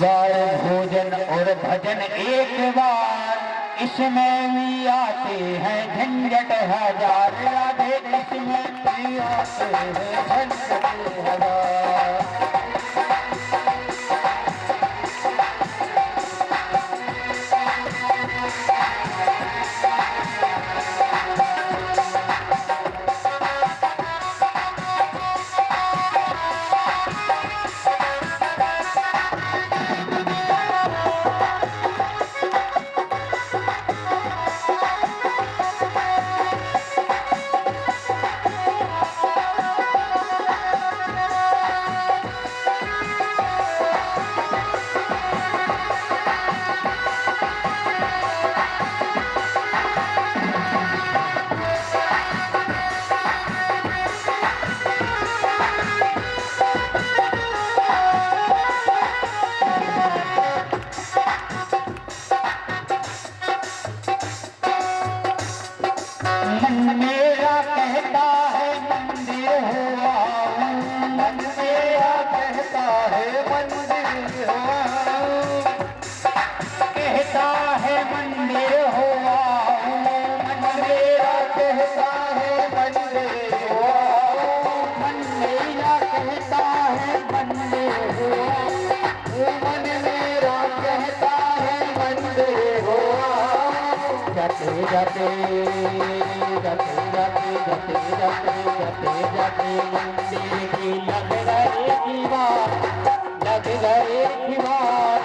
बार भोजन और भजन एक बार, इसमें भी आते हैं झंझट हजार। राधे इसमें भी आते हैं झंझट हजार। जाते जाते जाते जाते जाते जाते जाते मंदिर की लग गए दीवार, लग गए दीवार,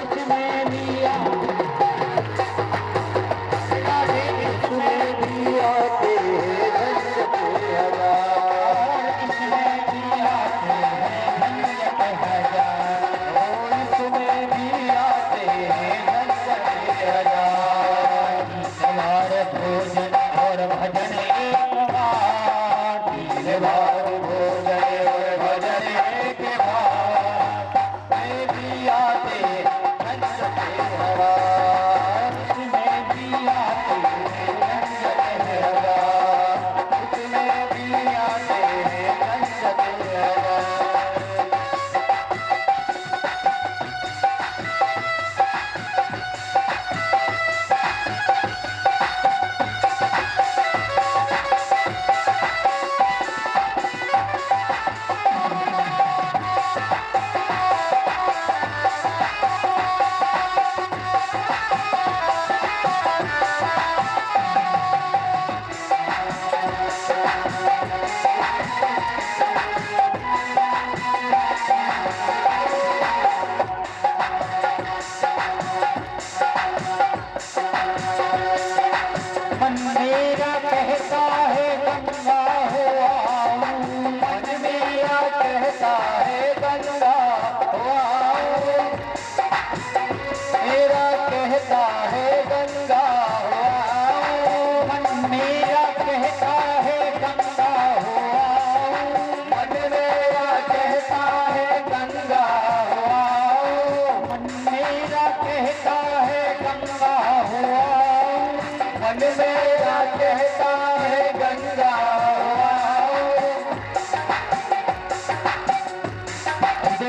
इसमें भी आते, इसमें भी आते झंझट हजार, इसमें भी आते झंझट हजार, इसमें भी आते झंझट हजार। भोजन और भजन एक बार, 3 बार भोजन और भजन एक बार, वे भी आते झंझट हजार, इसमें भी आते झंझट हजार, इसमें भी आते झंझट हजार।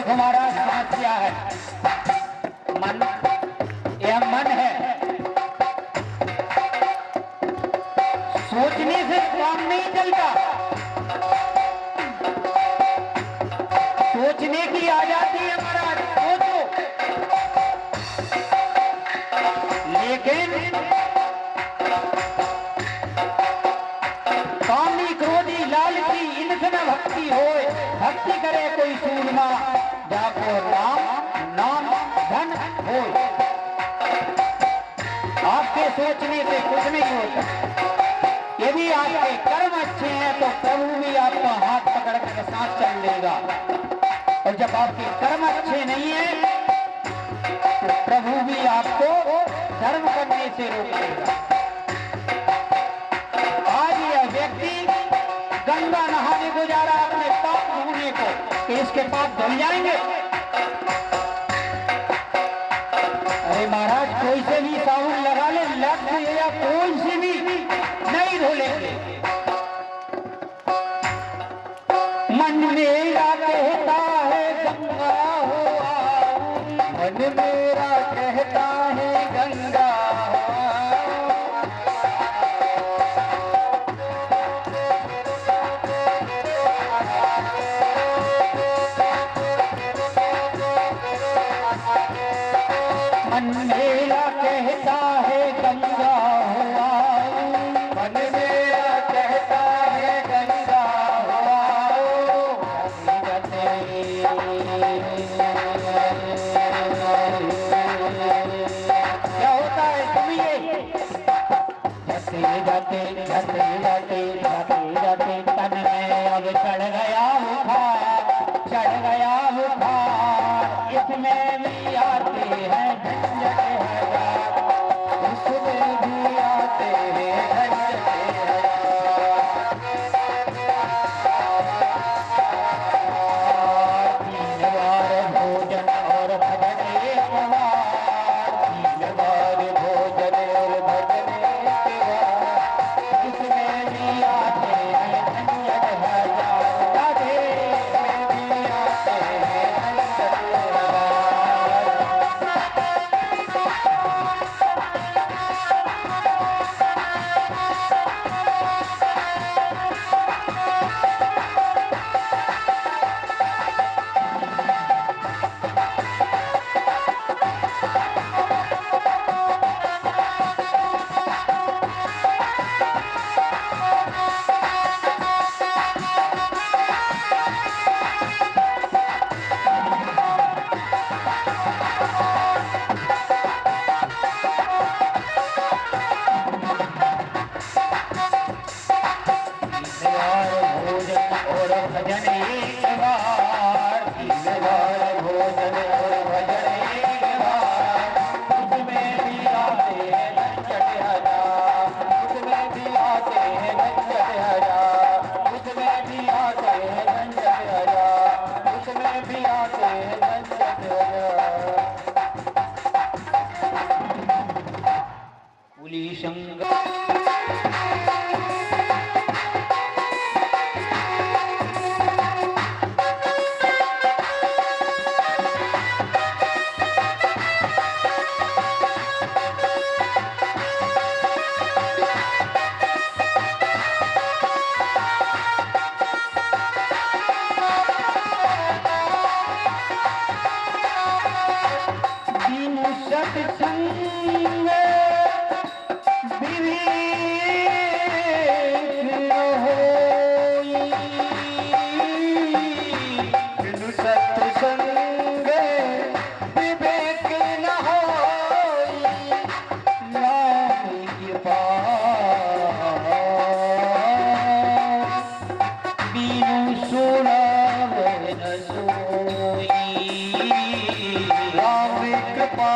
हमारा समस्या है मन, यह मन है, सोचने से काम नहीं चलता, सोचने की आ जाती है महाराज, सोचो, लेकिन कामी क्रोधी लालची इनसे न भक्ति होए, भक्ति करे कोई सूरमा, जाको राम नाम धन हो। आपके सोचने से कुछ नहीं होता, यदि आपके कर्म अच्छे हैं तो प्रभु भी आपका हाथ पकड़ कर साथ चल लेगा, और जब आपके कर्म अच्छे नहीं है तो प्रभु भी आपको धर्म करने से रोकेगा। आज यह व्यक्ति गंगा नहाने को जा रहा अपने पाप धोने को, कि इसके पाप धुल जाएंगे। अरे महाराज कोई से भी साबुन लगा ले, लक्ष्य या कोई से भी नहीं धुलेंगे। मन मेरा कहता है गंगा हो आओ, मन मेरा कहता है गंगा मन मेरा कहता है गंगा हुआ मन मेरा कहता है गंगा हुआ क्या होता है सुनिए जाते जाते जाते जाते जाते जाते तन में अब चढ़ गया बुखार इसमें भी आते हैं झंझट हजार इसमें भी आते हैं झंझट हजार 3 बार भोजन और भजन एक बार 3 बार भोजन और भजन एक बार इसमें भी आते हैं झंझट हजार राधे में भी आते हैं झंझट हजार भोजन और भजन एक बार 3 बार भोजन और भजन एक बार उसमें भी आते हैं झंझट हजार उसमें भी आते हैं झंझट हजार उसमें भी आते हैं झंझट हजार उसमें भी आते हैं झंझट हजार बोली शंकर सत्संग विवेक न होई बिनु सत्संग विवेक न होई नाम कृपा बिनु सुनावे न सोई राम कृपा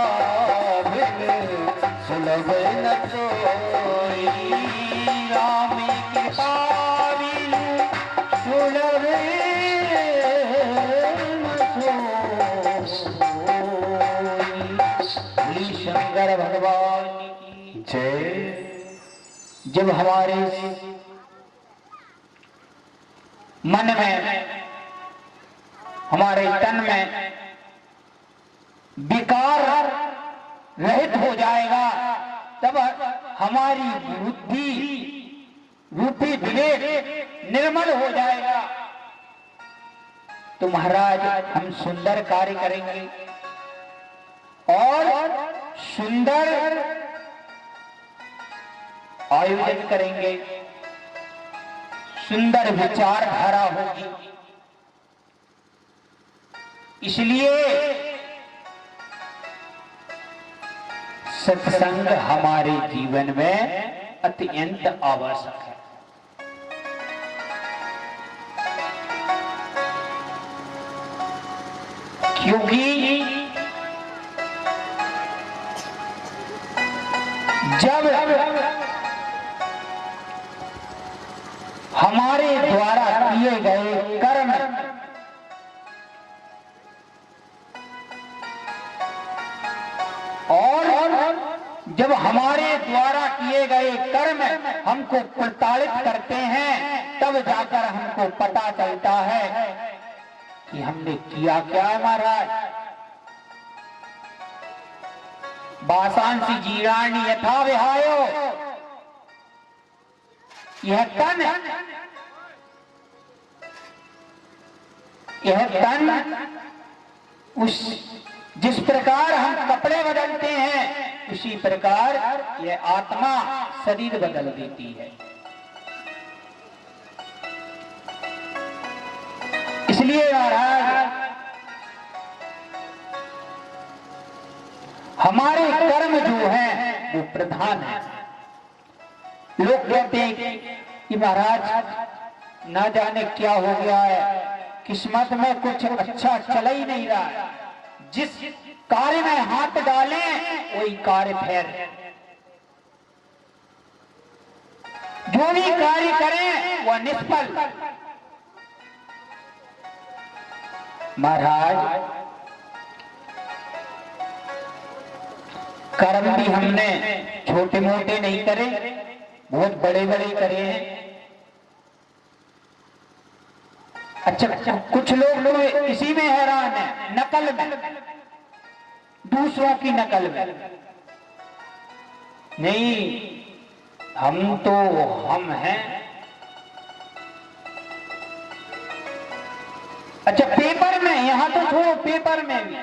सुलभ न सोई राम कृपा बिनु सुलभ न सोई शंकर भगवान की जय। जब हमारे मन में हमारे तन में विकार रहित हो जाएगा तब हमारी बुद्धि रूपी विवेक निर्मल हो जाएगा तो महाराज हम सुंदर कार्य करेंगे और सुंदर आयोजन करेंगे सुंदर विचारधारा होगी इसलिए सत्संग हमारे जीवन में अत्यंत आवश्यक है क्योंकि जब हमारे द्वारा किए गए कर्म और जब हमारे द्वारा किए गए कर्म हमको प्रताड़ित करते हैं तब जाकर हमको पता चलता है कि हमने किया क्या है महाराज। वासांसी जीर्णानि यथा विहायो, यह तन उस जिस प्रकार हम कपड़े बदलते हैं उसी प्रकार यह आत्मा शरीर बदल देती है। इसलिए महाराज हमारे कर्म जो हैं वो प्रधान है। लोग कहते हैं कि महाराज ना जाने क्या हो गया है, किस्मत में कुछ अच्छा चला ही नहीं रहा है, जिस कार्य में हाथ डालें वही कार्य फेर, जो भी कार्य करें वह निष्फल। महाराज कर्म भी हमने छोटे मोटे नहीं करे, बहुत बड़े बड़े करे हैं। अच्छा, कुछ लोग इसी में हैरान है, नकल में, दूसरों की नकल में। नहीं, हम तो हम हैं। अच्छा, पेपर में, यहां तो छोड़ो, पेपर में भी,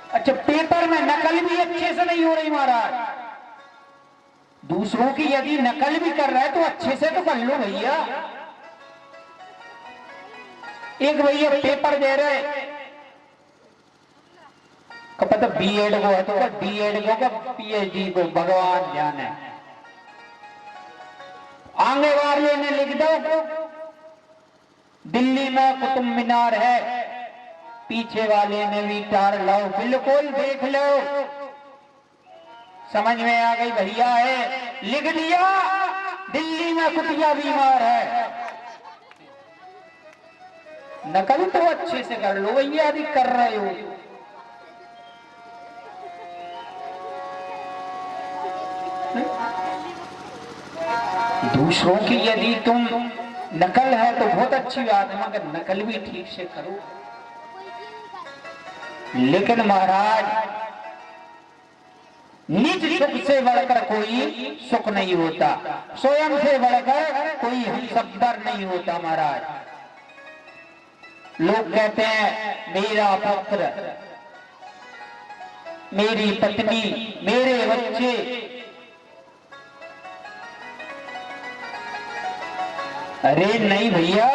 अच्छा पेपर में नकल भी अच्छे से नहीं हो रही महाराज। दूसरों की यदि नकल भी कर रहा है तो अच्छे से तो कर लो भैया। एक भैया पेपर दे रहे, पता बीएड को है तो डीएड को, पीएचडी को, भगवान जाने। आगे वाले ने लिख दो दिल्ली में कुतुब मीनार है, पीछे वाले ने भी टार लो, बिल्कुल देख लो, समझ में आ गई भैया है, लिख दिया दिल्ली में कुतिया बीमार है। नकल तो अच्छे से कर लो भैया, यदि कर रहे हो। दूसरों की यदि तुम नकल है तो बहुत अच्छी बात है, मगर नकल भी ठीक से करो। लेकिन महाराज निज सुख से बढ़कर कोई सुख नहीं होता, स्वयं से बढ़कर कोई हमसफर नहीं होता महाराज। लोग कहते हैं मेरा पुत्र, मेरी पत्नी, मेरे बच्चे, अरे नहीं भैया,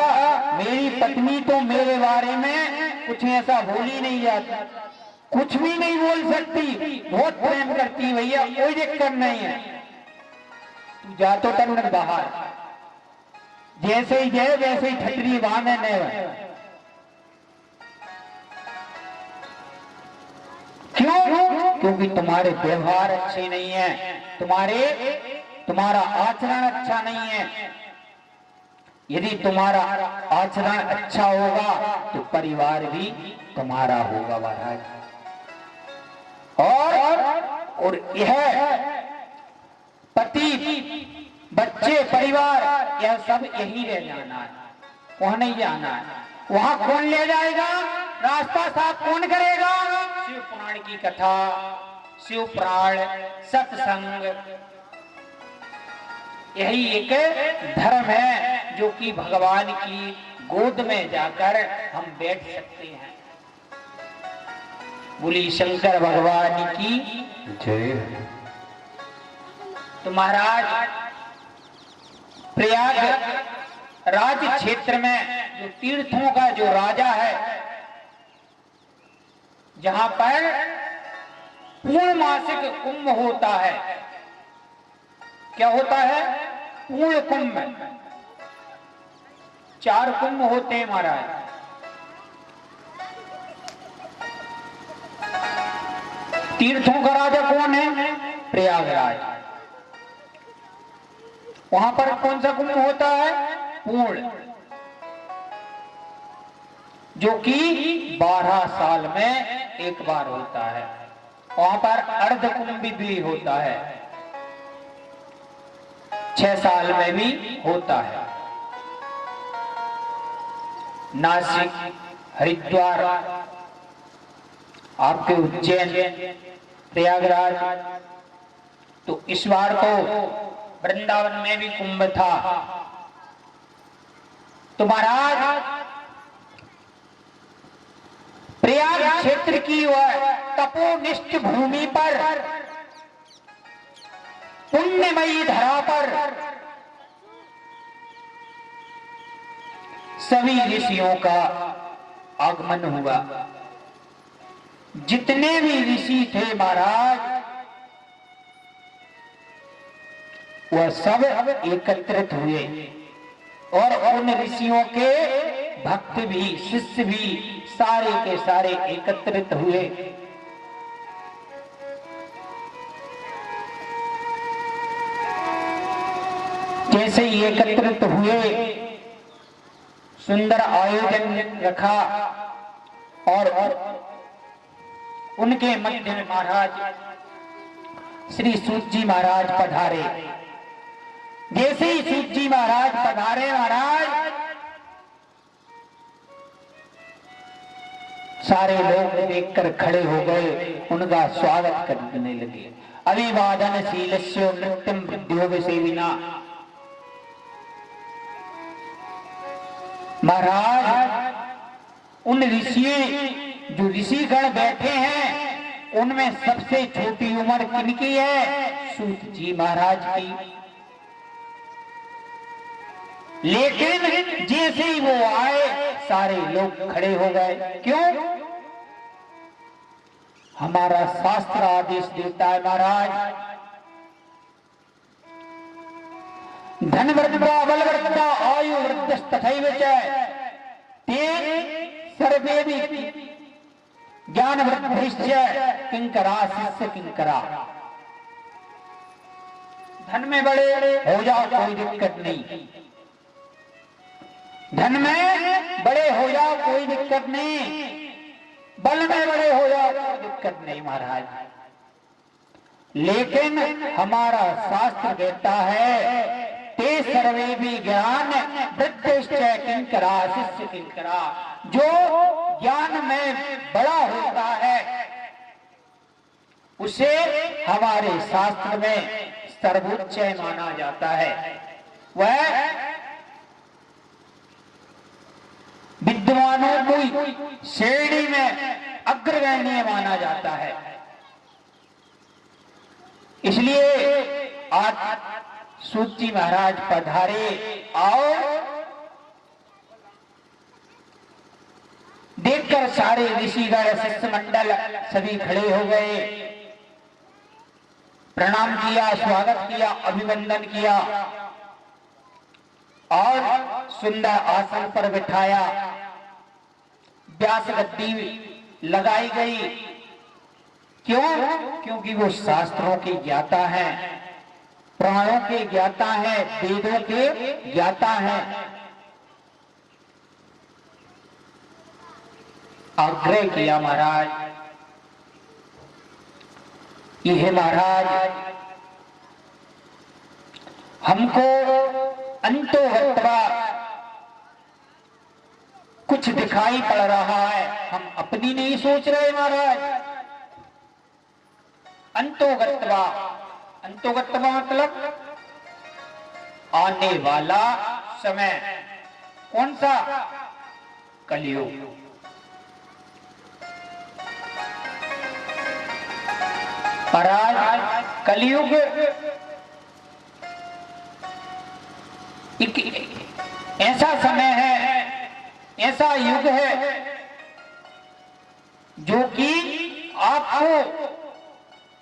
मेरी पत्नी तो मेरे बारे में कुछ ऐसा बोल ही नहीं जाती, कुछ भी नहीं बोल सकती, बहुत प्रेम करती भैया, कोई दिक्कत नहीं है। तू जा तो तन बाहर, जैसे ही जाए वैसे ही ठटरी बांधने। क्यों? क्योंकि तुम्हारे व्यवहार अच्छे नहीं है, तुम्हारा आचरण अच्छा नहीं है। यदि तुम्हारा आचरण अच्छा होगा तो परिवार भी तुम्हारा होगा महाराज। और यह पति, बच्चे, परिवार, यह सब यही रह जाना है, वहां नहीं जाना है। वहां कौन ले जाएगा, रास्ता साफ कौन करेगा? शिव पुराण की कथा, शिव पुराण, सत्संग, यही एक धर्म है जो कि भगवान की गोद में जाकर हम बैठ सकते हैं। बोली शंकर भगवान की जय। तो महाराज प्रयाग राज क्षेत्र में जो तीर्थों का जो राजा है, जहां पर पूर्णमासिक कुंभ होता है, क्या होता है? पूर्ण कुंभ। 4 कुंभ होते हैं महाराज। तीर्थों का राजा कौन है? प्रयागराज। वहां पर कौन सा कुंभ होता है? पूर्ण, जो कि 12 साल में एक बार होता है। वहां पर अर्ध कुंभ भी होता है, 6 साल में भी होता है। नासिक, हरिद्वार, आपके उज्जैन प्रयागराज, तो इस बार तो वृंदावन में भी कुंभ था। तो महाराज प्रयाग क्षेत्र की वह तपोनिष्ठ भूमि पर, पुण्यमयी धरा पर सभी ऋषियों का आगमन हुआ। जितने भी ऋषि थे महाराज, वह सब एकत्रित हुए और उन ऋषियों के भक्त भी, शिष्य भी सारे के सारे एकत्रित हुए। जैसे ही एकत्रित हुए, सुंदर आयोजन रखा और उनके मध्य में महाराज श्री सूत जी महाराज पधारे। जैसे ही सूत जी महाराज पधारे, महाराज सारे लोग देखकर खड़े हो गए, उनका स्वागत करने लगे। अभिवादन शीलस्यो नृत्यम विद्योग सेविना। महाराज उन ऋषि, जो ऋषिगण बैठे हैं, उनमें सबसे छोटी उम्र किनकी है? सूत जी महाराज की। लेकिन जैसे ही वो आए, सारे लोग खड़े हो गए। क्यों? हमारा शास्त्र आदेश देता है महाराज, धनवृद्धा बलवृद्धा आयु वृद्धस्तथैव च ते सर्वे भी ज्ञान वृद्धिश्च किंकरा शिष्य किंकरा। धन में बड़े हो जाओ कोई दिक्कत नहीं, धन में बड़े हो जाओ कोई दिक्कत नहीं, बल में बड़े हो जाओ कोई दिक्कत नहीं महाराज। लेकिन हमारा शास्त्र कहता है ते सर्वे भी ज्ञान वृद्धिश्च किंकरा शिष्य किंकरा। जो ज्ञान में बड़ा होता है उसे हमारे शास्त्र में सर्वोच्च माना जाता है। वह विद्वानों को श्रेणी में अग्रगण्य माना जाता है। इसलिए आज सूत जी महाराज पधारे। आओ देखकर सारे ऋषिगण शिष्य मंडल सभी खड़े हो गए, प्रणाम किया, स्वागत किया, अभिवंदन किया और सुंदर आसन पर बिठाया। व्यास गद्दी लगाई गई। क्यों? क्योंकि वो शास्त्रों के ज्ञाता हैं, प्राणों के ज्ञाता हैं, वेदों के ज्ञाता हैं। आग्रह किया महाराज, यह महाराज हमको अंतो हत्वा कुछ दिखाई पड़ रहा है, हम अपनी नहीं सोच रहे महाराज। अंतोगत्वा, अंतोगत्वा मतलब आने वाला समय। कौन सा? कलयुग। महाराज कलयुग एक ऐसा समय है, ऐसा युग है जो कि आपको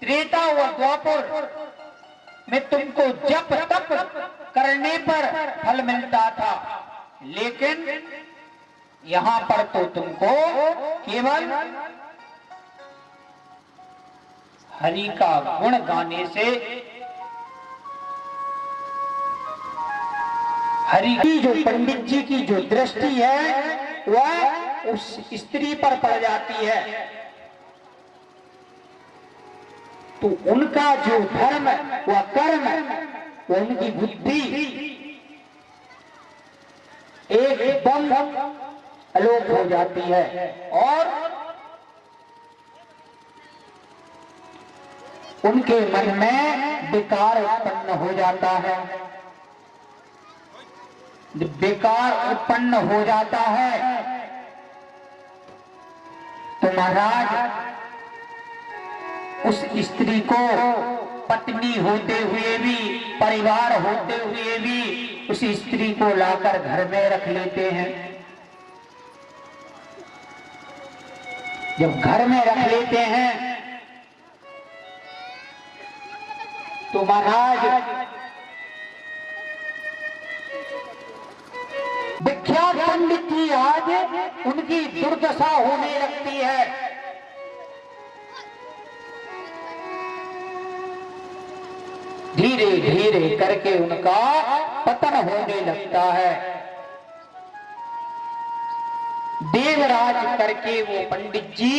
त्रेता व द्वापर में तुमको जप तप करने पर फल मिलता था, लेकिन यहां पर तो तुमको केवल हरि का गुण गाने से, हरि की जो पंडित जी की जो दृष्टि है वह उस स्त्री पर पड़ जाती है, तो उनका जो धर्म व कर्म, वो उनकी बुद्धि एकदम अलोप हो जाती है और उनके मन में विकार उत्पन्न हो जाता है। विकार उत्पन्न हो जाता है तो महाराज उस स्त्री को पत्नी होते हुए भी, परिवार होते हुए भी उस स्त्री को लाकर घर में रख लेते हैं। जब घर में रख लेते हैं तो महाराज विख्यात पंडित जी आज उनकी दुर्दशा होने लगती है। धीरे धीरे करके उनका पतन होने लगता है। देवराज करके वो पंडित जी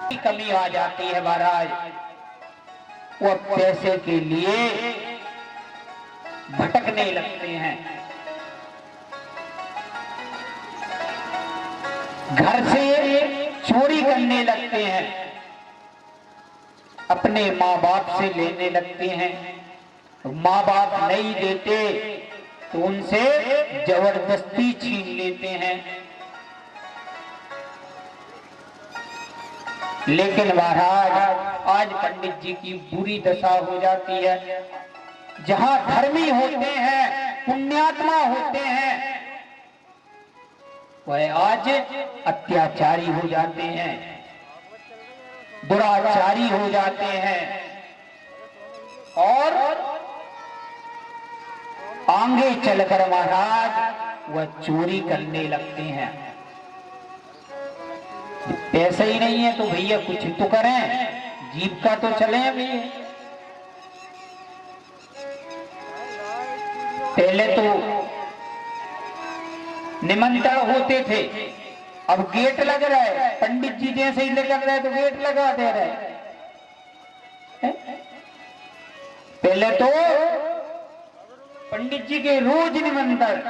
की कमी आ जाती है महाराज। वो पैसे के लिए भटकने लगते हैं, घर से चोरी करने लगते हैं, अपने माँ बाप से लेने लगते हैं। माँ बाप नहीं देते तो उनसे जबरदस्ती छीन लेते हैं। लेकिन महाराज आज पंडित जी की बुरी दशा हो जाती है। जहां धर्मी होते हैं, पुण्यात्मा होते हैं, वह आज अत्याचारी हो जाते हैं, दुराचारी हो जाते हैं और आगे चलकर महाराज वह चोरी करने लगते हैं। पैसे ही नहीं है तो भैया कुछ तो करें, जीविका तो चले अभी। पहले तो निमंत्रण होते थे, अब गेट लग रहा है। पंडित जी जैसे ही लग रहा है तो गेट लगा दे रहे हैं। पहले तो पंडित जी के रोज निमंत्रण,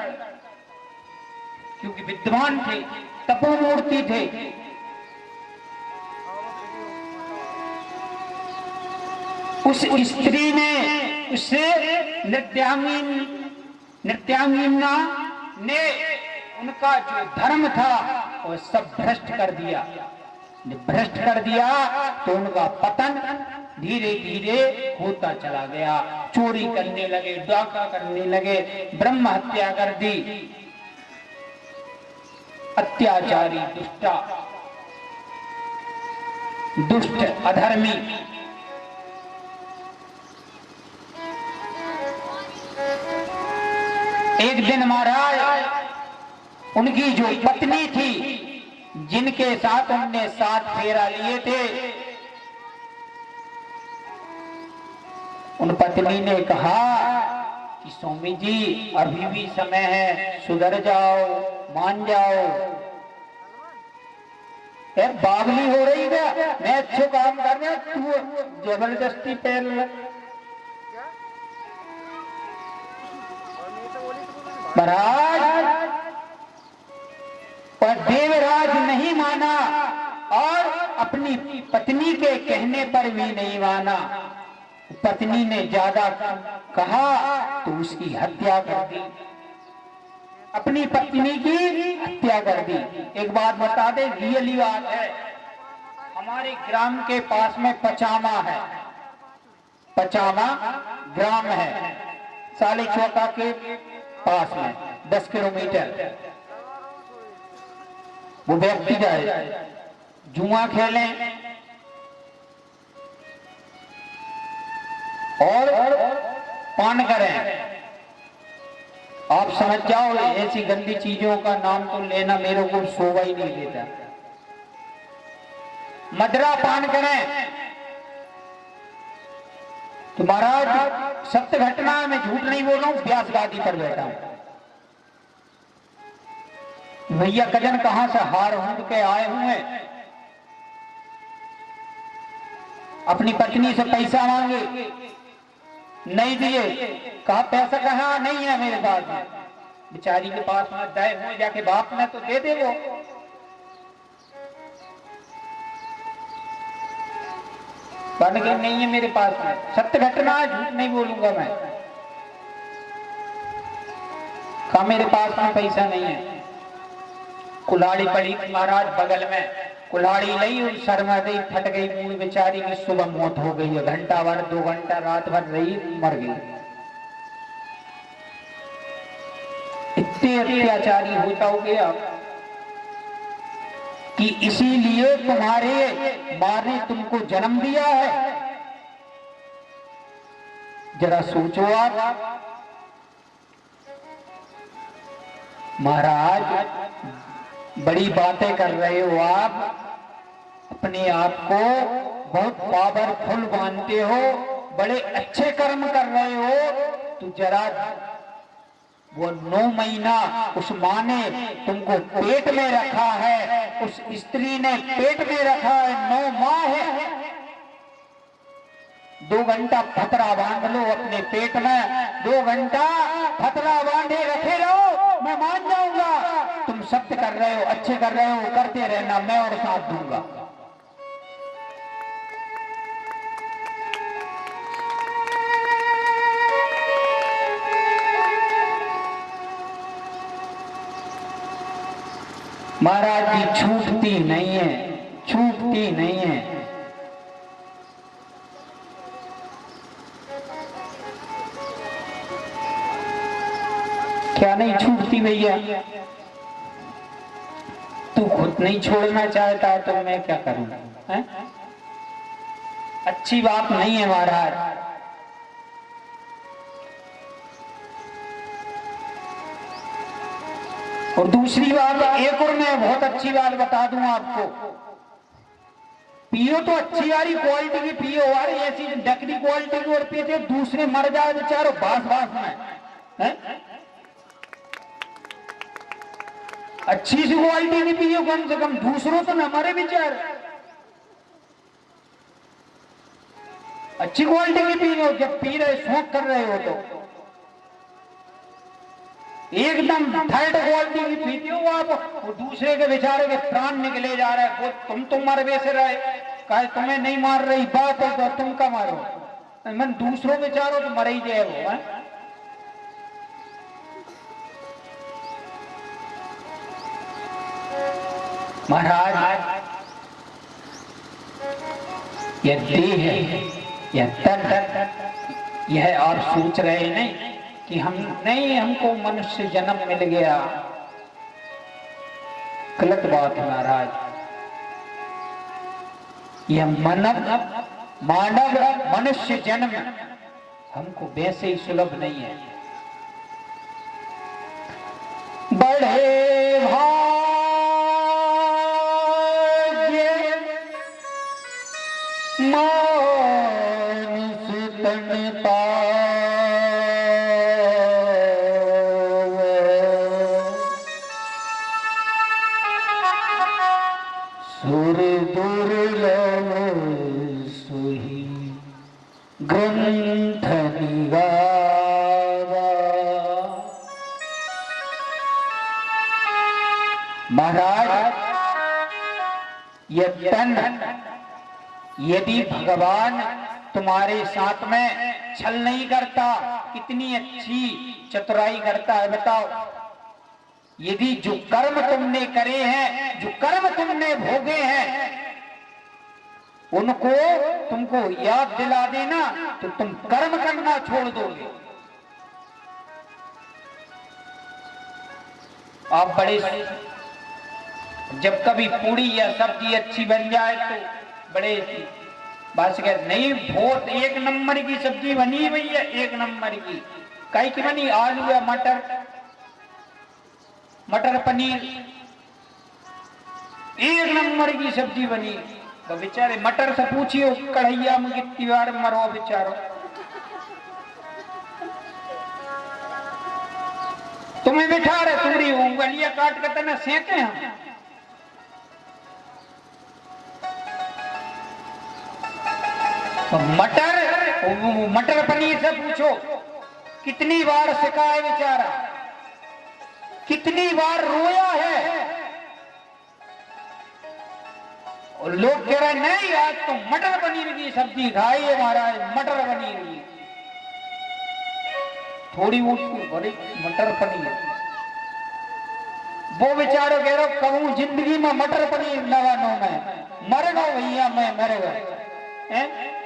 क्योंकि विद्वान थे, तपोमूर्ति थे। उस स्त्री ने, उससे नृत्यांगना ने उनका जो धर्म था वो सब भ्रष्ट कर दिया। जब भ्रष्ट कर दिया तो उनका पतन धीरे धीरे होता चला गया। चोरी करने लगे, डाका करने लगे, ब्रह्म हत्या कर दी। अत्याचारी, दुष्ट, अधर्मी। एक दिन महाराज उनकी जो पत्नी थी, जिनके साथ उनने 7 फेरा लिए थे, उन पत्नी ने कहा कि स्वामी जी अभी भी समय है, सुधर जाओ, मान जाओ। यार बावली हो रही है, मैं अच्छे काम कर रहा हूं, तू जबरदस्ती पैर लग। महाराज पर देवराज नहीं माना और अपनी पत्नी के कहने पर भी नहीं माना। पत्नी ने ज्यादा कहा तो उसकी हत्या कर दी, अपनी पत्नी की हत्या कर दी। एक बात बता दे, रियली बात है। हमारे ग्राम के पास में पचामा है, पचामा ग्राम है, साले चौका के पास में 10 किलोमीटर। वो व्यक्ति जाए जुआ खेलें और पान करें। आप समझ जाओ, ऐसी गंदी चीजों का नाम तो लेना मेरे को शोभा ही नहीं देता। मदरा पान करें तो महाराज सत्य घटना, मैं झूठ नहीं बोल रहा हूं, व्यास गादी पर बैठा हूं। भैया कजन कहां से हार हूंद के आए हुए, अपनी पत्नी से पैसा मांगे, नहीं दिए। कहा पैसा कहाँ, नहीं है मेरे पास में। बेचारी के पास में दे हुए, जाके बाप ने तो दे दे वो। बन गई नहीं है मेरे पास में, सत्य घटना है, झूठ नहीं बोलूंगा मैं। कहा मेरे पास में पैसा नहीं है। कुल्हाड़ी पड़ी महाराज बगल में, कुल्हाड़ी नहीं उस सर में गई, फट गई मूल बेचारी की, सुबह मौत हो गई है। घंटा भर 2 घंटा रात भर रही, मर गई। इतने अत्याचारी हो जाओगे आप कि इसीलिए तुम्हारे माँ ने तुमको जन्म दिया है। जरा सोचो आप महाराज, बड़ी बातें कर रहे हो आप, अपने आप को बहुत पावरफुल मानते हो, बड़े अच्छे कर्म कर रहे हो, तो जरा वो 9 महीना उस माँ ने तुमको पेट में रखा है, उस स्त्री ने पेट में रखा है, 9 माह है। 2 घंटा फतरा बांध लो अपने पेट में, 2 घंटा फतरा बांधे रखे रहो, मैं मान जाऊंगा तुम सत्य कर रहे हो, अच्छे कर रहे हो, करते रहना, मैं और साथ दूंगा। महाराज जी छूटती नहीं है, छूटती नहीं है। क्या नहीं छूटती भैया? तू खुद नहीं छोड़ना चाहता तो मैं क्या करूं? है? अच्छी बात नहीं है महाराज। और दूसरी बात, एक और मैं बहुत अच्छी बात बता दूं आपको, पियो तो अच्छी वाली क्वालिटी की पियो, और ऐसी डकरी क्वालिटी की और पीते दूसरे मर जाए बेचारो बास बास में, है? अच्छी सी क्वालिटी की पियो, कम से कम दूसरों तो न मरे बेचारे। अच्छी क्वालिटी की पियो, जब पी रहे शौक कर रहे हो तो एकदम थर्ड क्वालिटी की पीते हो आप, वो दूसरे के बेचारे के प्राण निकले जा रहे हैं, वो तुम मर वैसे रहे, कहे तुम्हें नहीं मार रही बात है तो तुम का मारो, मन दूसरों बेचारों तो मर ही जाए वो, है? महाराज यह देह है, यह तन, यह आप सोच रहे नहीं कि हम नहीं, हमको मनुष्य जन्म मिल गया, गलत बात है महाराज। यह मानव मनुष्य जन्म हमको वैसे ही सुलभ नहीं है। बड़े भाग्य मानुष तन पावे, सुर दुर्लभ सोही ग्रंथ निगारा। महाराज यह तन यदि भगवान तुम्हारे साथ में छल नहीं करता, कितनी अच्छी चतुराई करता है बताओ। यदि जो कर्म तुमने करे हैं, जो कर्म तुमने भोगे हैं, उनको तुमको याद दिला देना तो तुम कर्म करना छोड़ दोगे। आप बड़े, जब कभी पूड़ी या सब्जी अच्छी बन जाए तो बड़े बस कह नहीं, बहुत 1 नंबर की सब्जी बनी भैया, 1 नंबर की। कई की बनी? आलू या मटर पनीर, 1 नंबर की सब्जी बनी। तो बेचारे मटर से पूछियो कढ़ैया में कितनी बार मरो बेचारो। तुम्हें बिठा रहे, तुम्हारी उंगलियां काट के तना सेके हम। तो मटर पनीर से पूछो कितनी बार सिका है बेचारा, कितनी बार रोया है। और लोग कह रहे नहीं आज तो मटर पनीर की सब्जी खाई है महाराज, मटर पनीर की थोड़ी बहुत बड़ी मटर पनीर। वो बेचारो कह रहे कहूं जिंदगी में मटर पनीर लगानो में मर गो भैया, मैं मर गए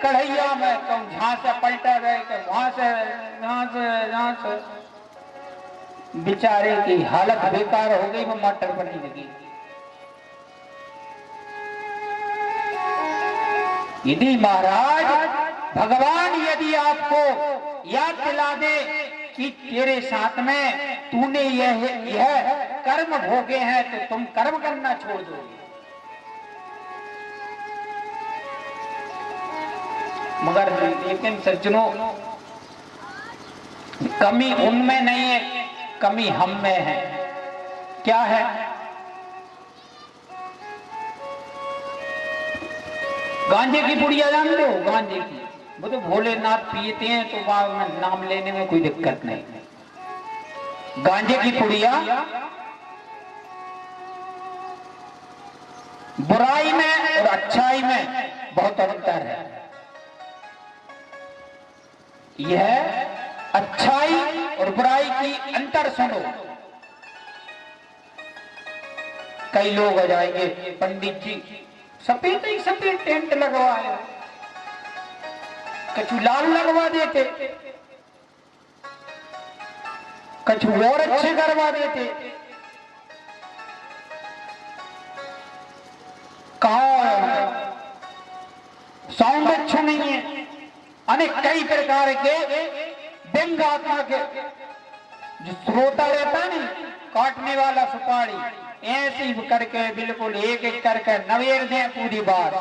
कढ़ैया में कहूं जहां से पलटा गए वहां से बेचारे की हालत बेकार हो गई वो मटर पनीर की। यदि महाराज भगवान यदि आपको याद दिला दे कि तेरे साथ में तूने यह कर्म भोगे हैं तो तुम कर्म करना छोड़ दोगे। मगर लेकिन सज्जनों कमी उनमें नहीं है, कमी हम में है। क्या है? गांजे की पुड़िया जानते हो? गांजे की वो तो भोलेनाथ पीते हैं तो बाद में नाम लेने में कोई दिक्कत नहीं। गांजे की पुड़िया बुराई में और अच्छाई में बहुत अंतर है। यह अच्छाई और बुराई की अंतर सुनो। कई लोग आ जाएंगे, पंडित जी सफेद ही सफेद टेंट लगवाए, कछु लाल लगवा देते, कछु और अच्छे करवा देते। कहा साउंड अच्छा नहीं है, अनेक कई प्रकार के व्यंग्यात्मक जो श्रोता रहता नहीं, काटने वाला सुपारी ऐसी करके बिल्कुल एक एक करके नवेर दे पूरी बात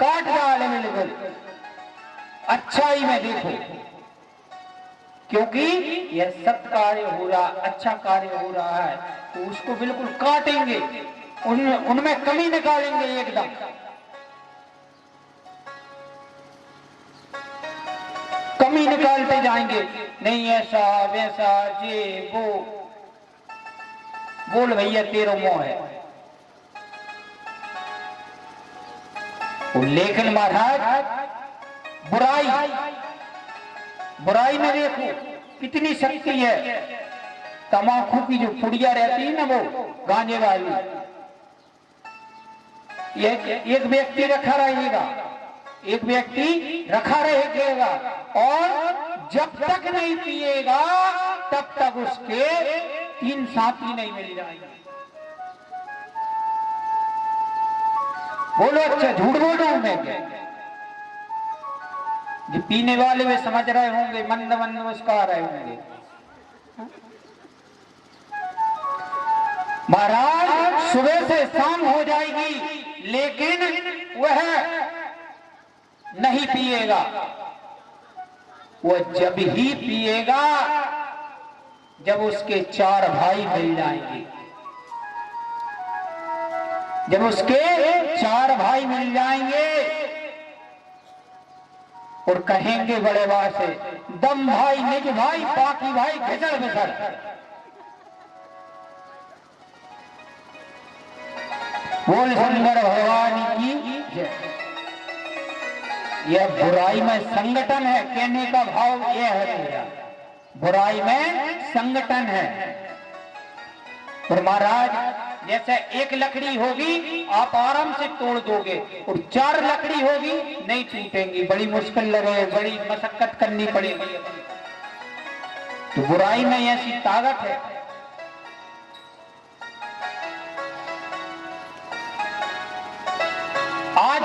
काट डाले बिल्कुल अच्छाई में देखो, क्योंकि यह सत कार्य हो रहा, अच्छा कार्य हो रहा है तो उसको बिल्कुल काटेंगे, उनमें कमी निकालेंगे एकदम। कमी निकालते जाएंगे, नहीं ऐसा वैसा ये वो। बोल भैया तेरो मोह है। लेकिन महाराज बुराई में देखो कितनी शक्ति है। तमाकू की जो पुड़िया रहती है ना वो गांजे वाली, एक व्यक्ति रखा रहेगा, एक व्यक्ति रखा रहेगा और जब तक नहीं पिएगा तब तक उसके 3 साथी नहीं मिल जाएंगे। बोलो अच्छा झूठ बोल रहा हूं मैं क्या? जो पीने वाले वे समझ रहे होंगे, मंद मंद मुस्कुरा रहे होंगे। महाराज सुबह से शाम हो जाएगी लेकिन वह नहीं पिएगा। वह जब ही पिएगा जब उसके 4 भाई मिल जाएंगे, जब उसके 4 भाई मिल जाएंगे और कहेंगे बड़े बात से दम भाई निज भाई बाकी भाई घिसड़ बिसड़। बोल शंकर भगवान की जय। यह बुराई में संगठन है, कहने का भाव यह है तेरा, बुराई में संगठन है। और महाराज जैसे एक लकड़ी होगी आप आराम से तोड़ दोगे और 4 लकड़ी होगी नहीं टूटेंगी, बड़ी मुश्किल लगे, बड़ी मशक्कत करनी पड़ेगी। तो बुराई में ऐसी ताकत है। आज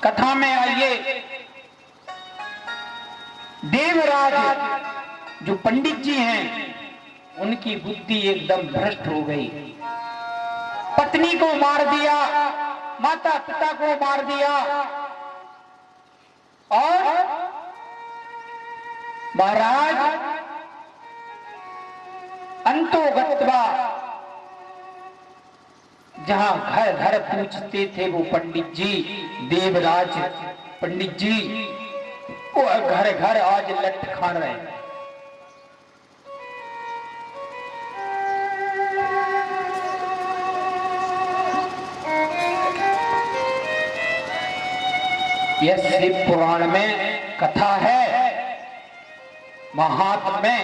कथा में आइए, देवराज जो पंडित जी हैं उनकी बुद्धि एकदम भ्रष्ट हो गई। पत्नी को मार दिया, माता पिता को मार दिया और महाराज अंतोगत्वा जहां घर घर पूछते थे वो पंडित जी, देवराज पंडित जी, वो घर घर आज लठ खा रहे हैं। यह शिव पुराण में कथा है, महात्म्य में।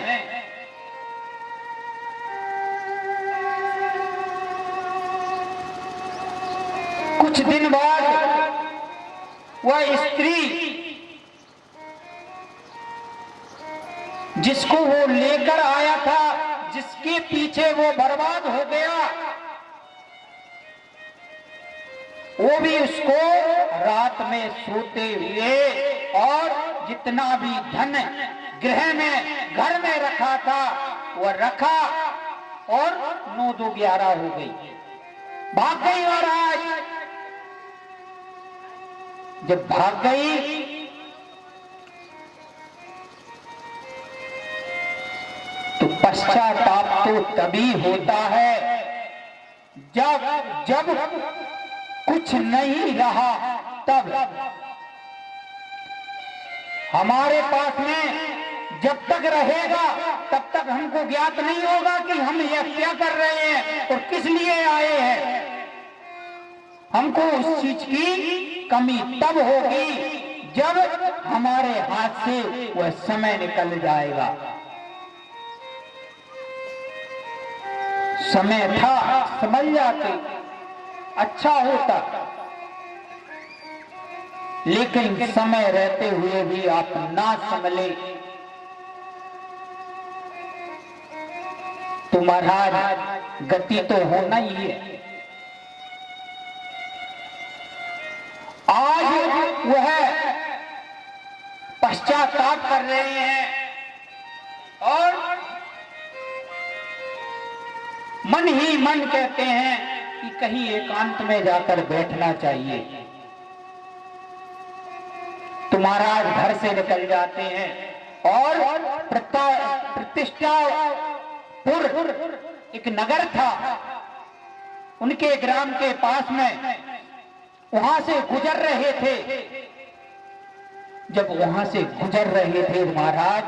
कुछ दिन बाद वह स्त्री जिसको वो लेकर आया था, जिसके पीछे वो बर्बाद हो गया, वो भी उसको रात में सोते हुए और जितना भी धन गृह में घर में रखा था वह रखा और 9-2-11 हो गई, भाग गई। और आज जब भाग गई तो पश्चाताप तो तभी होता है जब जब कुछ नहीं रहा, तब हमारे पास में जब तक रहेगा तब तक हमको ज्ञात नहीं होगा कि हम यह क्या कर रहे हैं और किस लिए आए हैं। हमको उस चीज की कमी तब होगी जब हमारे हाथ से वह समय निकल जाएगा। समय था समझ जाते अच्छा होता, लेकिन समय रहते हुए भी आप ना संभले तो महाराज गति तो होना ही है। आज वह पश्चाताप कर रहे हैं और मन ही मन कहते हैं कि कहीं एकांत में जाकर बैठना चाहिए। तो महाराज घर से निकल जाते हैं और प्रतिष्ठापुर एक नगर था, उनके ग्राम के पास में, वहां से गुजर रहे थे। जब वहां से गुजर रहे थे महाराज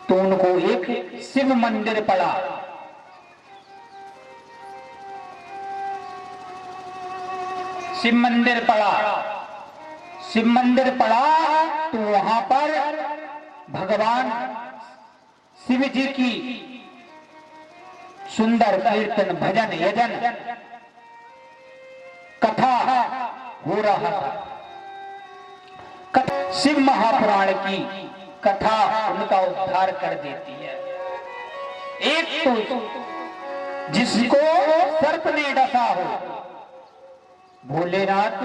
तो उनको एक शिव मंदिर पड़ा। शिव मंदिर पड़ा, शिव मंदिर पड़ा तो वहां पर भगवान शिव जी की सुंदर कीर्तन भजन यजन कथा हो रहा था। शिव महापुराण की कथा उनका उद्धार कर देती है। एक तो जिसको सर्प ने डसा हो, भोलेनाथ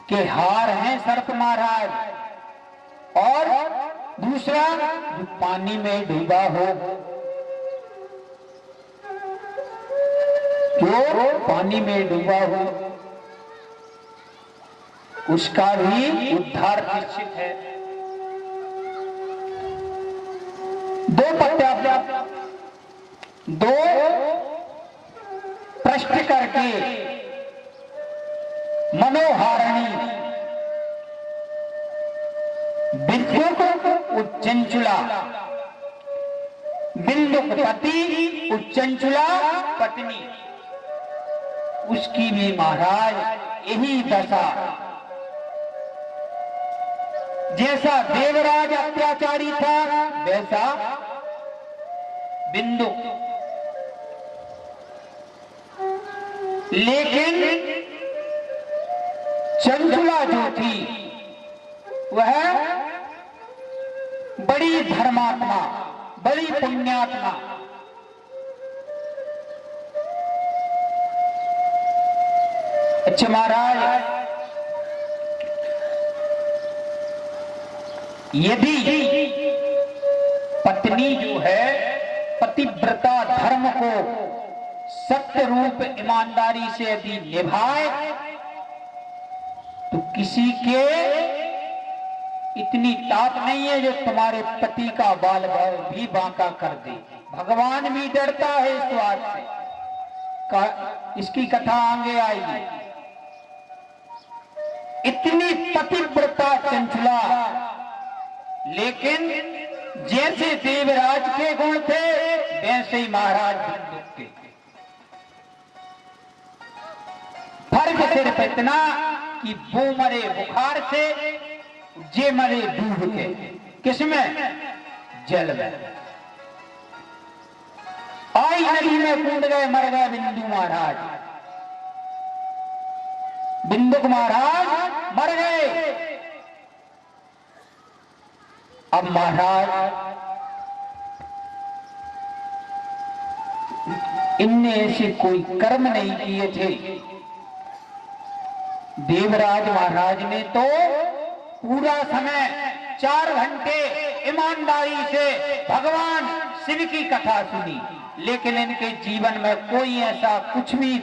के हार हैं सर्प महाराज, और दूसरा जो पानी में डूबा हो, जो पानी में डूबा हो उसका भी उद्धार निश्चित है। दो प्रश्न करके मनोहारिणी बिंदुक उच्चंचुला, बिंदुक पति उच्चंचुला पत्नी, उसकी भी महाराज यही दशा। जैसा देवराज अत्याचारी था वैसा बिंदु, लेकिन चंचुला जो थी वह बड़ी धर्मात्मा, बड़ी पुण्यात्मा। अच्छा महाराज, यदि पत्नी जो है पतिव्रता धर्म को सत्य रूप ईमानदारी से यदि निभाए तो किसी के इतनी ताकत नहीं है जो तुम्हारे पति का बाल भाव भी बांका कर दे। भगवान भी डरता है इस बात से, इसकी कथा आगे आएगी। इतनी पतिव्रता चंचला, लेकिन जैसे देवराज के गुण थे वैसे ही महाराज बिंदु के। फर्क सिर्फ इतना कि वो मरे बुखार से, जे मरे डूब के। किसमें? जल में। आई नदी में कूद गए, मर गए बिंदु महाराज। बिंदु महाराज मर गए। अब महाराज इनने ऐसे कोई कर्म नहीं किए थे। देवराज महाराज ने तो पूरा समय 4 घंटे ईमानदारी से भगवान शिव की कथा सुनी, लेकिन इनके जीवन में कोई ऐसा कुछ भी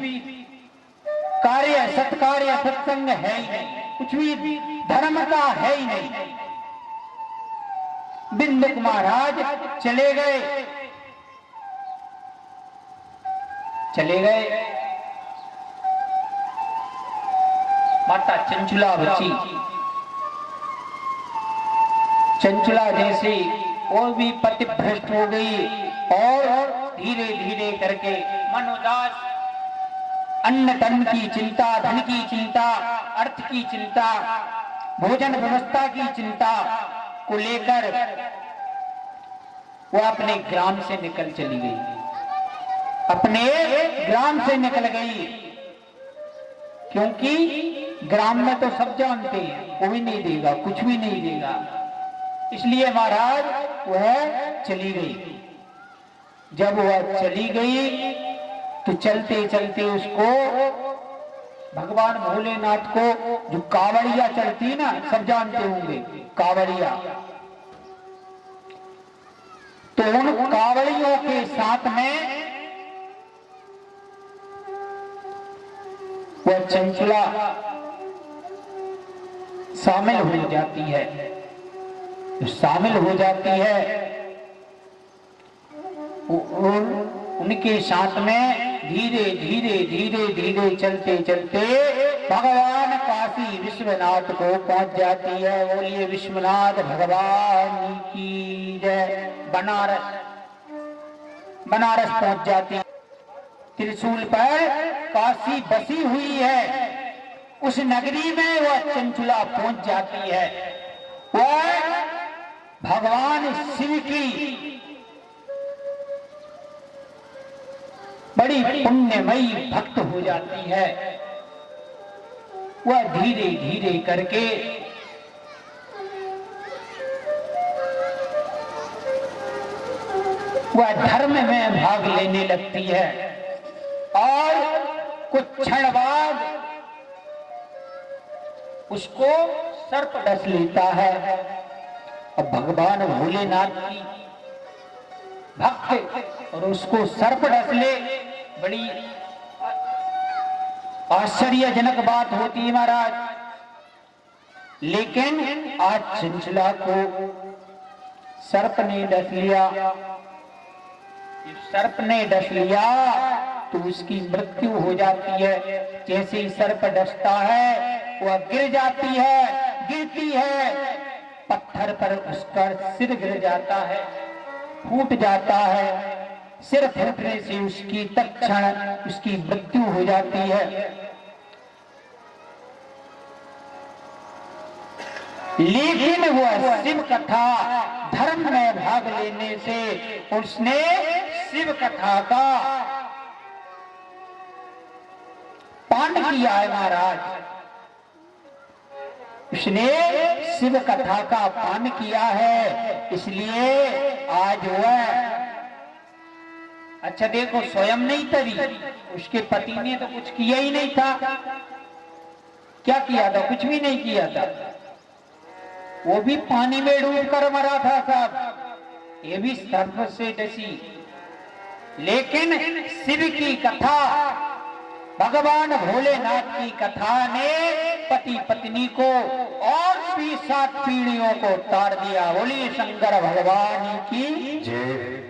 कार्य, सत्कार्य, सत्संग है ही नहीं, कुछ भी धर्म का है ही नहीं। बिंदु महाराज चले गए। माता चंचुला बची। चंचुला जैसे और भी पतिभ्रष्ट हो गई और धीरे धीरे करके मन उदास, अन्न धन की चिंता, धन की चिंता, अर्थ की चिंता, भोजन व्यवस्था की चिंता को लेकर वो अपने ग्राम से निकल चली गई। अपने ग्राम से निकल गई, क्योंकि ग्राम में तो सब जानते हैं कोई नहीं देगा, कुछ भी नहीं देगा। इसलिए महाराज वह चली गई। जब वह चली गई तो चलते चलते उसको भगवान भोलेनाथ को, जो कावड़िया चलती ना, सब जानते होंगे कावड़िया, तो उन कावड़ियों के साथ में वह चंचुला शामिल हो जाती है। शामिल हो जाती है उनके साथ में धीरे धीरे धीरे धीरे चलते चलते भगवान काशी विश्वनाथ को पहुंच जाती है। बोलिए विश्वनाथ भगवान की जय। बनारस पहुंच जाती है। त्रिशूल पर काशी बसी हुई है, उस नगरी में वह चंचुला पहुंच जाती है। वह भगवान शिव की बड़ी पुण्यमयी भक्त हो जाती है। वह धीरे धीरे करके वह धर्म में भाग लेने लगती है और कुछ क्षण बाद उसको सर्प डस लेता है। अब भगवान भोलेनाथ की भक्त और उसको सर्प डस ले, बड़ी आश्चर्यजनक बात होती है महाराज। लेकिन आज चंचला को सर्प ने डस लिया। सर्प ने डस लिया तो उसकी मृत्यु हो जाती है। जैसे ही सर्प डसता है वह गिर जाती है, गिरती है, पत्थर पर उसका सिर गिर जाता है, फूट जाता है। सिर फूटने से उसकी तत्क्षण उसकी मृत्यु हो जाती है। लेकिन वह शिव कथा धर्म में भाग लेने से उसने शिव कथा का पान किया है महाराज। उसने शिव कथा का पान किया है, इसलिए आज वह, अच्छा देखो, स्वयं नहीं तरी, उसके पति ने तो कुछ किया ही नहीं था। क्या किया था? कुछ भी नहीं किया था। वो भी पानी में डूब कर मरा था साहब, ये भी सर्प से डसी। लेकिन शिव की कथा, भगवान भोलेनाथ की कथा ने पति पत्नी को और भी 7 पीढ़ियों को तार दिया। बोलिए शंकर भगवान की जय।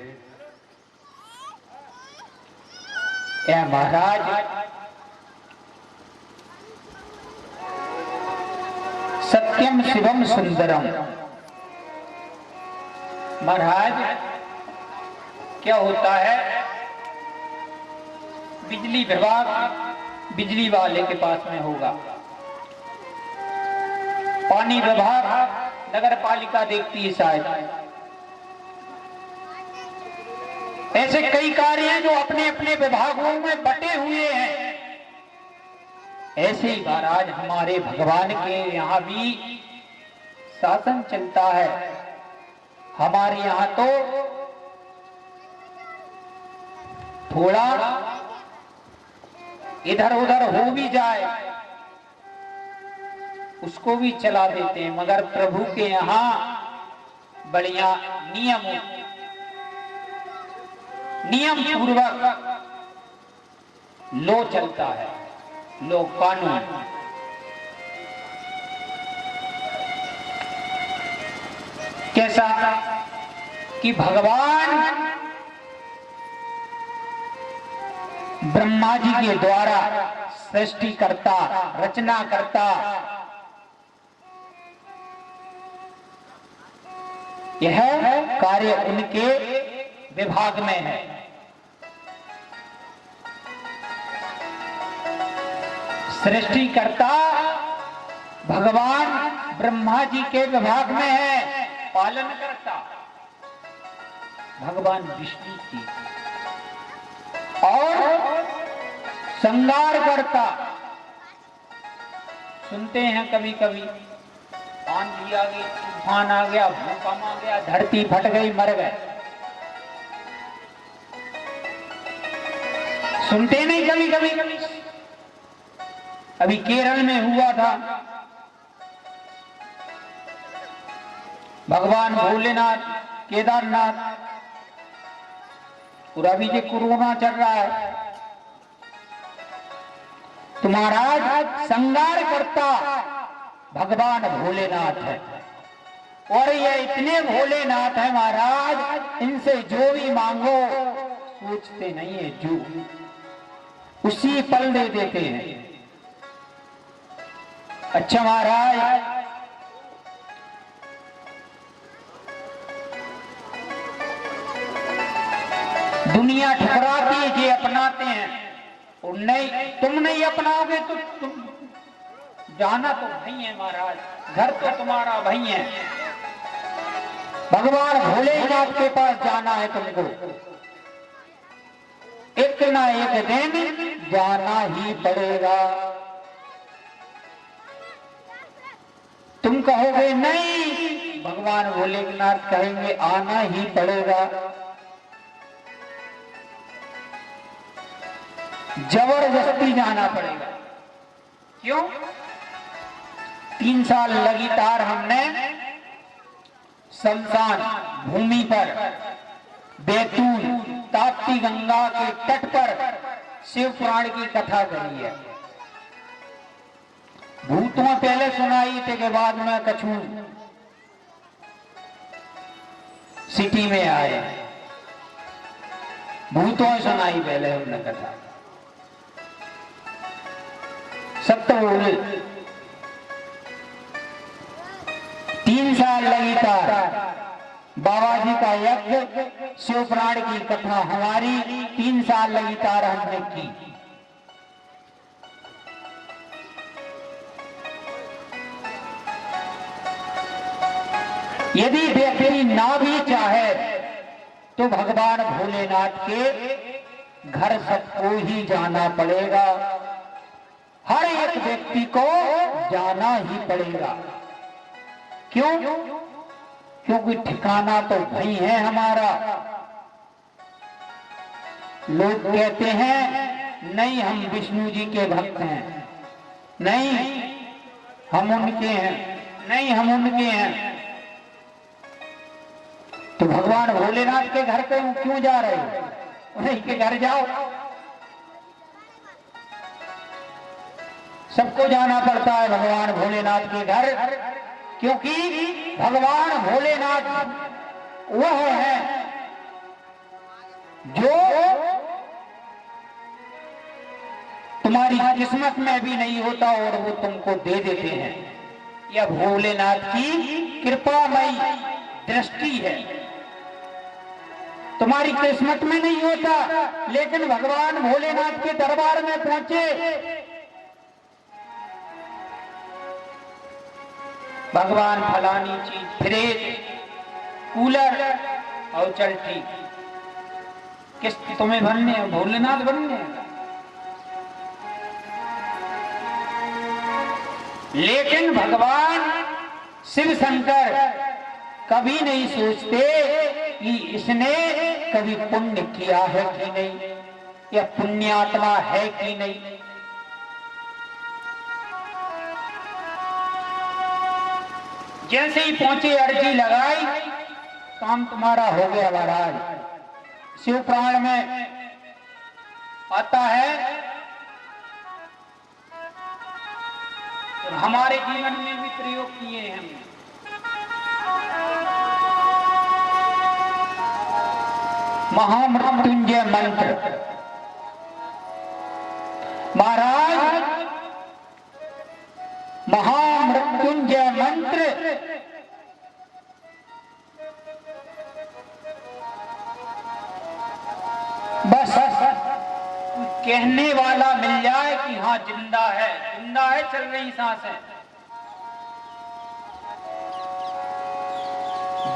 महाराज सत्यम शिवम सुंदरम। महाराज क्या होता है, बिजली विभाग बिजली वाले के पास में होगा, पानी विभाग, नगर पालिका देखती है शायद। ऐसे कई कार्य हैं जो अपने अपने विभागों में बटे हुए हैं। ऐसे ही महाराज हमारे भगवान के यहाँ भी शासन चलता है। हमारे यहाँ तो थोड़ा इधर उधर हो भी जाए उसको भी चला देते हैं, मगर प्रभु के यहाँ बढ़िया नियम पूर्वक लो चलता है, लो कानून। कैसा कि भगवान ब्रह्मा जी के द्वारा सृष्टि करता, रचना करता, यह कार्य उनके विभाग में है। सृष्टि करता भगवान ब्रह्मा जी के विभाग में है, पालन करता भगवान विष्णु जी, और संगार करता। सुनते हैं कभी कभी आंधी आ गई, तूफान आ गया, भूकंप आ गया, धरती फट गई, मर गए। सुनते नहीं कभी कभी। अभी केरल में हुआ था, भगवान भोलेनाथ, केदारनाथ, और अभी जो कोरोना चल रहा है, तो महाराज संगार करता भगवान भोलेनाथ है। और ये इतने भोलेनाथ है महाराज, इनसे जो भी मांगो सोचते नहीं है, जो उसी पल दे देते हैं। अच्छा महाराज, दुनिया ठुकराती है, ये अपनाते हैं, और नहीं, तुम नहीं अपनाओगे तो तुम जाना तो भाई है महाराज, घर तो तुम्हारा भाई है। भगवान भोलेनाथ के पास जाना है तुमको, एक ना एक दिन जाना ही पड़ेगा। तुम कहोगे नहीं, भगवान भोलेनाथ कहेंगे आना ही पड़ेगा। जबरदस्ती जाना पड़ेगा। क्यों? 3 साल लगातार हमने शमशान भूमि पर, बैतूल ताप्ती गंगा के तट पर शिव पुराण की कथा करी है। भूतों पहले सुनाई थे के बाद में कछु सिटी में आए, भूतों सुनाई पहले हमने कथा। सब तो बोले 3 साल लगातार बाबा जी का यज्ञ, शिव पुराण की कथा हमारी 3 साल लगातार हमने की। यदि व्यक्ति ना भी चाहे तो भगवान भोलेनाथ के घर सबको ही जाना पड़ेगा, हर एक व्यक्ति को जाना ही पड़ेगा। क्यों? क्योंकि ठिकाना तो वही है हमारा। लोग कहते हैं नहीं हम विष्णु जी के भक्त हैं, नहीं हम उनके हैं, नहीं हम उनके हैं। तो भगवान भोलेनाथ के घर पे क्यों जा रहे हो? उन्हीं के घर जाओ। सबको जाना पड़ता है भगवान भोलेनाथ के घर, क्योंकि भगवान भोलेनाथ वह है जो तुम्हारी किस्मत में भी नहीं होता और वो तुमको दे देते हैं। यह भोलेनाथ की कृपामयी दृष्टि है। तुम्हारी किस्मत में नहीं होता, लेकिन भगवान भोलेनाथ के दरबार में पहुंचे भगवान फलानी चीज, फ्रिज, कूलर और चल ठीक, किस तुम्हें बनने है? भोलेनाथ बनने है। लेकिन भगवान शिव शंकर कभी नहीं सोचते कि इसने कभी पुण्य किया है कि नहीं, या पुण्यात्मा है कि नहीं। जैसे ही पहुंचे अर्जी लगाई, काम तुम्हारा हो गया महाराज। शिव पुराण में आता है और हमारे जीवन में भी प्रयोग किए हैं हमने। महामृत्युंजय मंत्र महाराज, महामृत्युंजय मंत्र बस कहने वाला मिल जाए कि हाँ जिंदा है, जिंदा है, चल रही सांसें,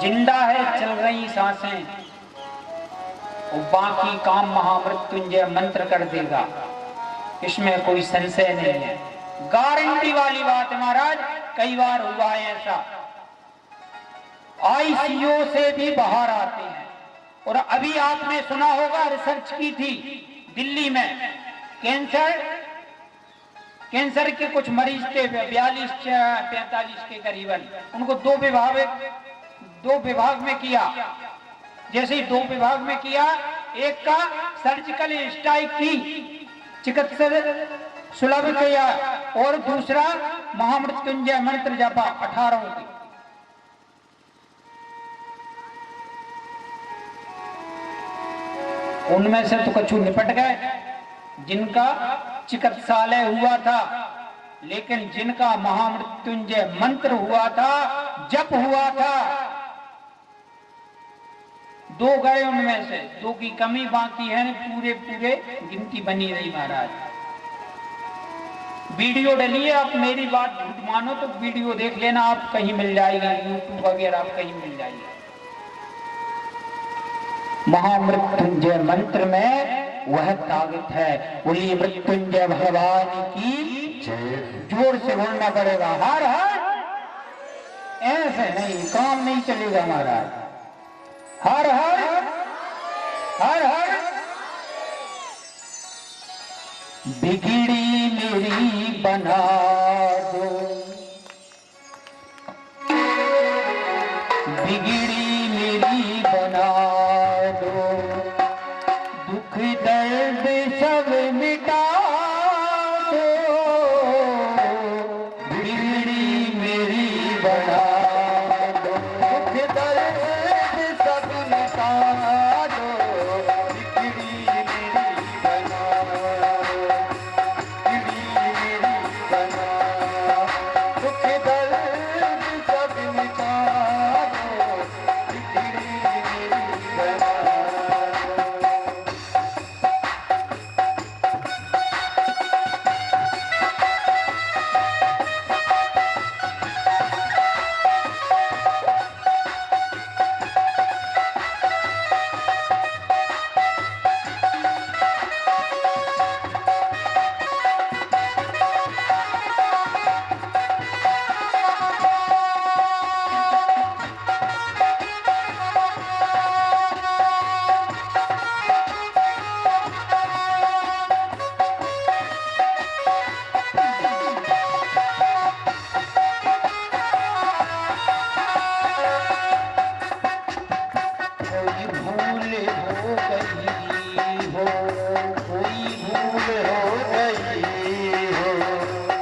जिंदा है, चल रही सांसें, और बाकी काम महामृत्युंजय मंत्र कर देगा, इसमें कोई संशय नहीं है। गारंटी वाली बात है महाराज। कई बार हुआ है ऐसा, आईसीयू से भी बाहर आते हैं। और अभी आपने सुना होगा, रिसर्च की थी दिल्ली में, कैंसर के कुछ मरीज थे 42-45 के करीबन, उनको दो विभाग में किया। जैसे ही 2 विभाग में किया, एक का सर्जिकल स्ट्राइक की चिकित्सा सुलभ किया और दूसरा महामृत्युंजय मंत्र जपा 18 की। उनमें से तो कछु निपट गए जिनका चिकित्सालय हुआ था, लेकिन जिनका महामृत्युंजय मंत्र हुआ था, जप हुआ था, 2 गए। उनमें से 2 की कमी बाकी है, पूरे गिनती बनी रही महाराज। वीडियो डलिए, आप मेरी बात झूठ मानो तो वीडियो देख लेना, आप कहीं मिल जाएगा, यूट्यूब वगैरह आप कहीं मिल जाएगा। महामृत्युंजय मंत्र में वह ताकत है। बोलिए मृत्युंजय भगवान की जोर से बोलना पड़ेगा, हर हर। ऐसे नहीं, काम नहीं चलेगा महाराज। हर हर हर हर। बिगड़ी मेरी बना दो, बिगड़ी मेरी बना दो, दुख दर्द सब मिटा दो, बिगड़ी मेरी बना दो, दुख दर्द सब मिटा दो, बिगड़ी मेरी बना दो, बिगड़ी मेरी बना दो, दुख दर्द सब मिटा दो, बिगड़ी मेरी बना दो।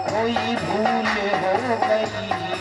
कोई भूल हो गई